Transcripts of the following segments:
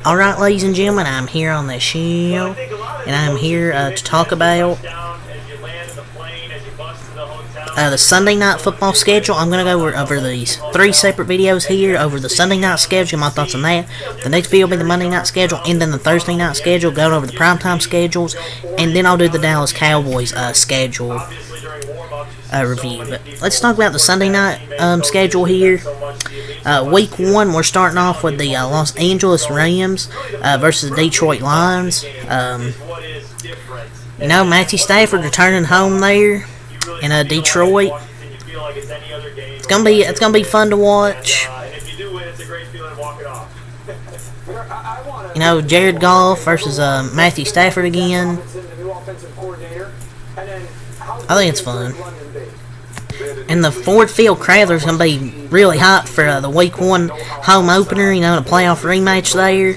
Alright, ladies and gentlemen, I'm here on the show, and I'm here to talk about the Sunday night football schedule. I'm going to go over these 3 separate videos here, over the Sunday night schedule, my thoughts on that. The next video will be the Monday night schedule, and then the Thursday night schedule, going over the primetime schedules, and then I'll do the Dallas Cowboys schedule review. But let's talk about the Sunday night schedule here. Week 1, we're starting off with the Los Angeles Rams versus the Detroit Lions. Matthew Stafford returning home there in Detroit. It's gonna be fun to watch. Jared Goff versus Matthew Stafford again. I think it's fun. And the Ford Field Crowder's going to be really hot for the Week 1 home opener, the playoff rematch there.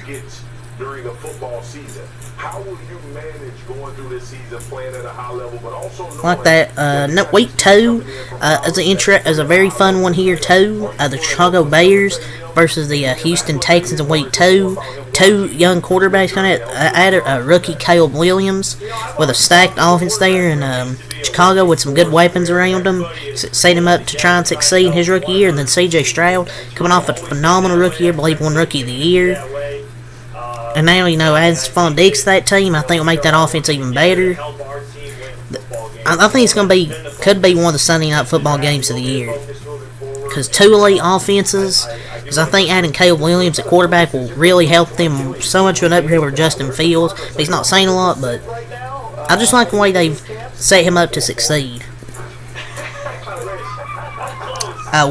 Like that. Week 2 is a very fun one here, too. The Chicago Bears versus the Houston Texans in Week 2. 2 young quarterbacks going to add a rookie Caleb Williams with a stacked offense there in Chicago with some good weapons around him, set him up to try and succeed in his rookie year. And then C.J. Stroud coming off a phenomenal rookie year, I believe won Rookie of the Year. And now, adds Stephon Diggs to that team, I think will make that offense even better. I think it's could be one of the Sunday night football games of the year. Because 2 elite offenses, because I think adding Caleb Williams at quarterback will really help them so much of an upgrade over Justin Fields. He's not saying a lot, but I just like the way they've set him up to succeed.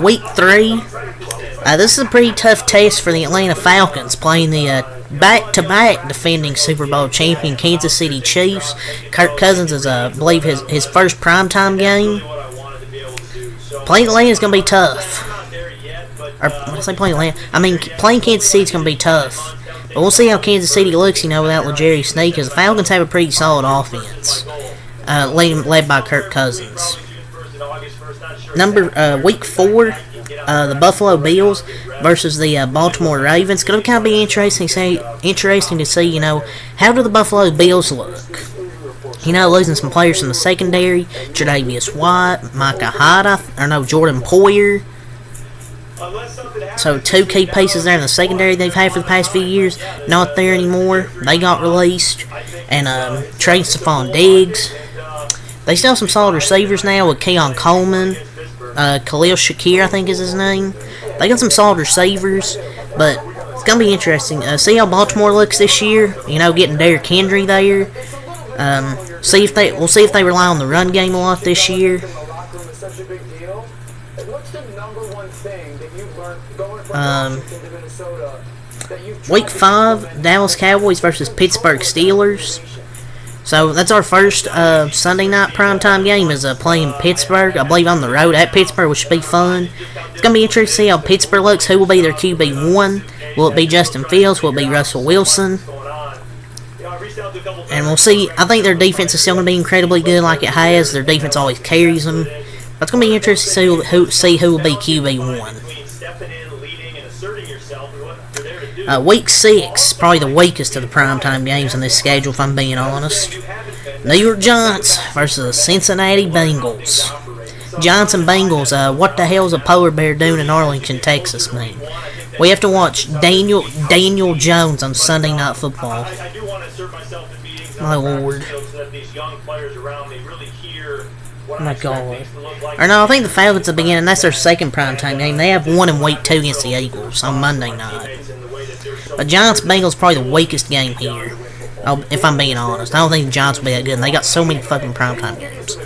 Week 3, this is a pretty tough test for the Atlanta Falcons, playing the back-to-back defending Super Bowl champion Kansas City Chiefs. Kirk Cousins is, I believe, his first primetime game. Playing Atlanta is going to be tough. Playing Kansas City is going to be tough. But we'll see how Kansas City looks, without L'Jarius Sneed, because the Falcons have a pretty solid offense, led by Kirk Cousins. Week 4, the Buffalo Bills versus the Baltimore Ravens. It's going to kind of be interesting to see, how do the Buffalo Bills look? Losing some players from the secondary, Tre'Davious White, Micah Hyde, Jordan Poyer. So 2 key pieces there in the secondary they've had for the past few years, not there anymore. They got released. And trade Stephon Diggs. They still have some solid receivers now with Keon Coleman. Khalil Shakir, I think is his name. They got some solid receivers, but it's going to be interesting. See how Baltimore looks this year. Getting Derrick Henry there. We'll see if they rely on the run game a lot this year. Week 5, Dallas Cowboys versus Pittsburgh Steelers. So that's our first Sunday night primetime game is playing Pittsburgh, I believe on the road at Pittsburgh, which should be fun. It's going to be interesting to see how Pittsburgh looks. Who will be their QB1? Will it be Justin Fields? Will it be Russell Wilson? And we'll see. I think their defense is still going to be incredibly good like it has. Their defense always carries them. But it's going to be interesting to see who will be QB1. Week 6, probably the weakest of the primetime games in this schedule, if I'm being honest. New York Giants versus the Cincinnati Bengals. Giants and Bengals, what the hell is a polar bear doing in Arlington, Texas, man? We have to watch Daniel Jones on Sunday Night Football. My lord. Oh my god. Or no, I think the Falcons are beginning. That's their second primetime game. They have one in Week 2 against the Eagles on Monday night. But Giants-Bengals probably the weakest game here, if I'm being honest. I don't think the Giants will be that good, and they got so many fucking primetime games.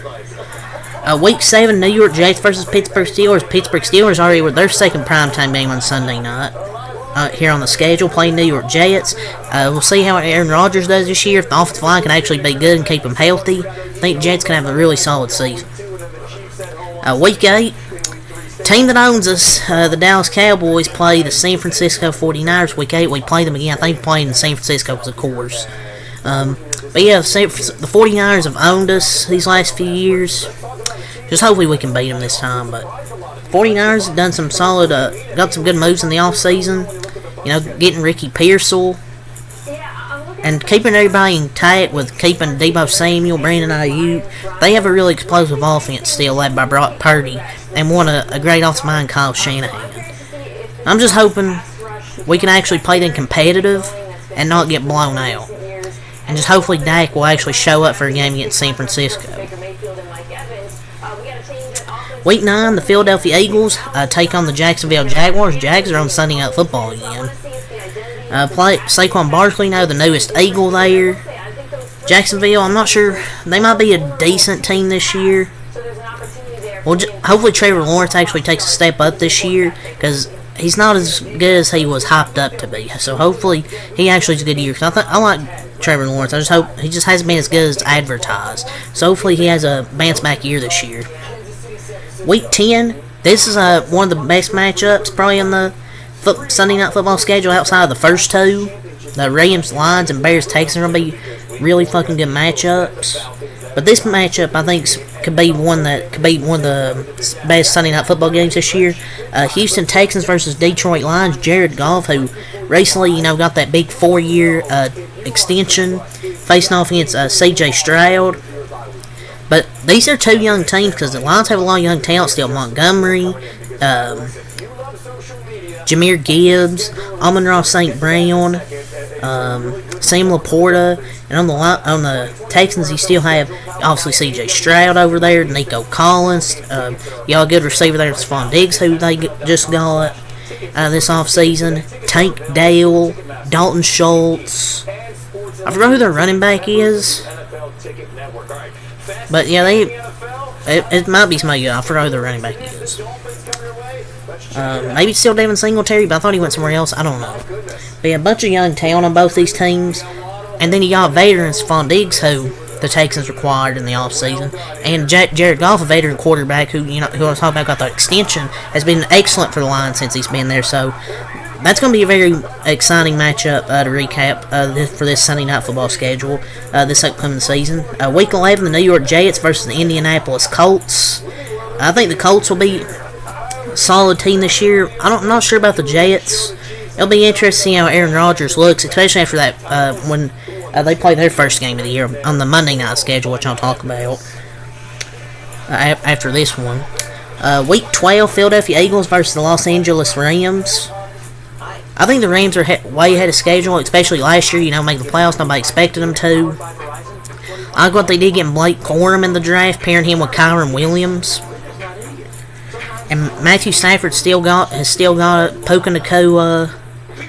Week 7, New York Jets versus Pittsburgh Steelers. Pittsburgh Steelers already with their second primetime game on Sunday night. Here on the schedule, playing New York Jets. We'll see how Aaron Rodgers does this year. If the offensive line can actually be good and keep him healthy, I think Jets can have a really solid season. Week 8, team that owns us, the Dallas Cowboys, play the San Francisco 49ers. Week 8, we play them again. I think we're playing in San Francisco, of course. But yeah, the 49ers have owned us these last few years. Just hopefully we can beat them this time. But 49ers have done some solid, got some good moves in the offseason. Getting Ricky Pearsall and keeping everybody intact with keeping Deebo Samuel, Brandon Ayuk. They have a really explosive offense still led by Brock Purdy and a great offensive mind, Kyle Shanahan. I'm just hoping we can actually play them competitive and not get blown out. And just hopefully Dak will actually show up for a game against San Francisco. Week 9, the Philadelphia Eagles take on the Jacksonville Jaguars. Jags are on Sunday Night Football again. Saquon Barkley, the newest Eagle there. Jacksonville, I'm not sure. They might be a decent team this year. Well, hopefully Trevor Lawrence actually takes a step up this year, because he's not as good as he was hyped up to be. So hopefully he actually has a good year. Cause I like Trevor Lawrence. I just hope he just hasn't been as good as advertised. So hopefully he has a bounce back year this year. Week 10, this is one of the best matchups probably in the Sunday Night Football schedule outside of the first two. The Rams, Lions, and Bears, Texans are going to be really fucking good matchups. But this matchup, I think, could be one of the best Sunday Night Football games this year. Houston Texans versus Detroit Lions. Jared Goff, who recently, got that big 4-year extension, facing off against C.J. Stroud. But these are two young teams because the Lions have a lot of young talent still. Montgomery, Jahmyr Gibbs, Amon-Ra St. Brown, Sam Laporta, and on the Texans you still have obviously C.J. Stroud over there, Nico Collins, y'all a good receiver there, Stephon Diggs, who they just got this offseason, Tank Dell, Dalton Schultz. I forgot who their running back is, but yeah, it might be somebody good. I forgot who their running back is. Maybe it's still Devin Singletary, but I thought he went somewhere else. I don't know. But yeah, a bunch of young talent on both these teams. And then you got veterans, Stephon Diggs, who the Texans required in the offseason. And Jared Goff, a veteran quarterback who I was talking about, got the extension, has been excellent for the Lions since he's been there. So that's going to be a very exciting matchup to recap for this Sunday Night Football schedule this upcoming season. Week 11, the New York Jets versus the Indianapolis Colts. I think the Colts will be a solid team this year. I'm not sure about the Jets. It'll be interesting to see how Aaron Rodgers looks, especially after that when they play their first game of the year on the Monday night schedule, which I'll talk about after this one. Week 12, Philadelphia Eagles versus the Los Angeles Rams. I think the Rams are way ahead of schedule, especially last year, making the playoffs. Nobody expected them to. I like what they did getting Blake Corum in the draft, pairing him with Kyren Williams. And Matthew Stafford has still got Puka Nacua.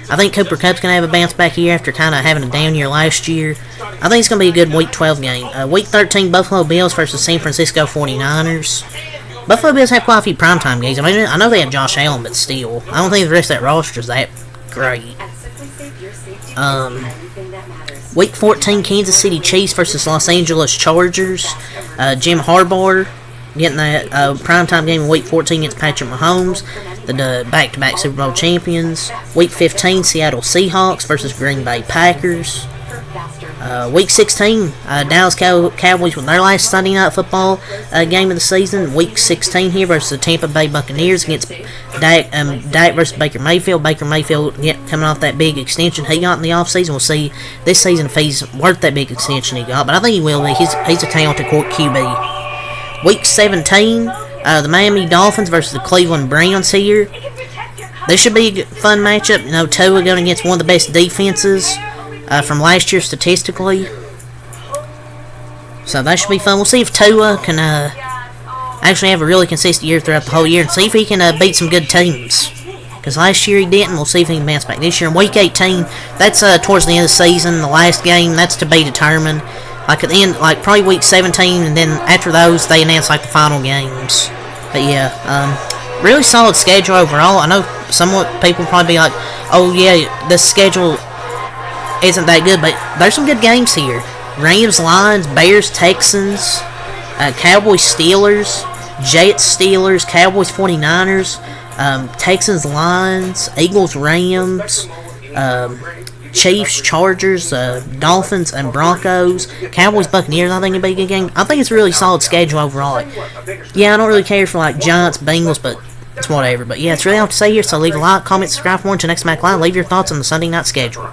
I think Cooper Kupp's going to have a bounce back year after kind of having a down year last year. I think it's going to be a good Week 12 game. Week 13, Buffalo Bills versus San Francisco 49ers. Buffalo Bills have quite a few primetime games. I know they have Josh Allen, but still. I don't think the rest of that roster is that great. Week 14, Kansas City Chiefs versus Los Angeles Chargers. Jim Harbaugh getting that primetime game in Week 14 against Patrick Mahomes, the back-to-back Super Bowl champions. Week 15, Seattle Seahawks versus Green Bay Packers. Week 16, Dallas Cowboys with their last Sunday Night Football game of the season. Week 16 here versus the Tampa Bay Buccaneers against Dak versus Baker Mayfield. Baker Mayfield coming off that big extension he got in the offseason. We'll see this season if he's worth that big extension he got, but I think he will be. He's a talented QB. Week 17, the Miami Dolphins versus the Cleveland Browns here. This should be a fun matchup. Tua going against one of the best defenses from last year statistically. So that should be fun. We'll see if Tua can actually have a really consistent year throughout the whole year and see if he can beat some good teams. Because last year he didn't. We'll see if he can bounce back this year. In Week 18, that's towards the end of the season, the last game. That's to be determined. Like at the end, like probably Week 17, and then after those, they announce like the final games. But yeah, really solid schedule overall. I know somewhat people probably be like, "Oh yeah, this schedule isn't that good," but there's some good games here. Rams, Lions, Bears, Texans, Cowboys, Steelers, Jets, Steelers, Cowboys, 49ers, Texans, Lions, Eagles, Rams, Chiefs, Chargers, Dolphins, and Broncos, Cowboys, Buccaneers. I think it'd be a good game. I think it's a really solid schedule overall. Yeah, I don't really care for Giants, Bengals, but it's whatever. But yeah, it's really all to say here. So leave a like, comment, subscribe for more. Until next Mac Live, leave your thoughts on the Sunday night schedule.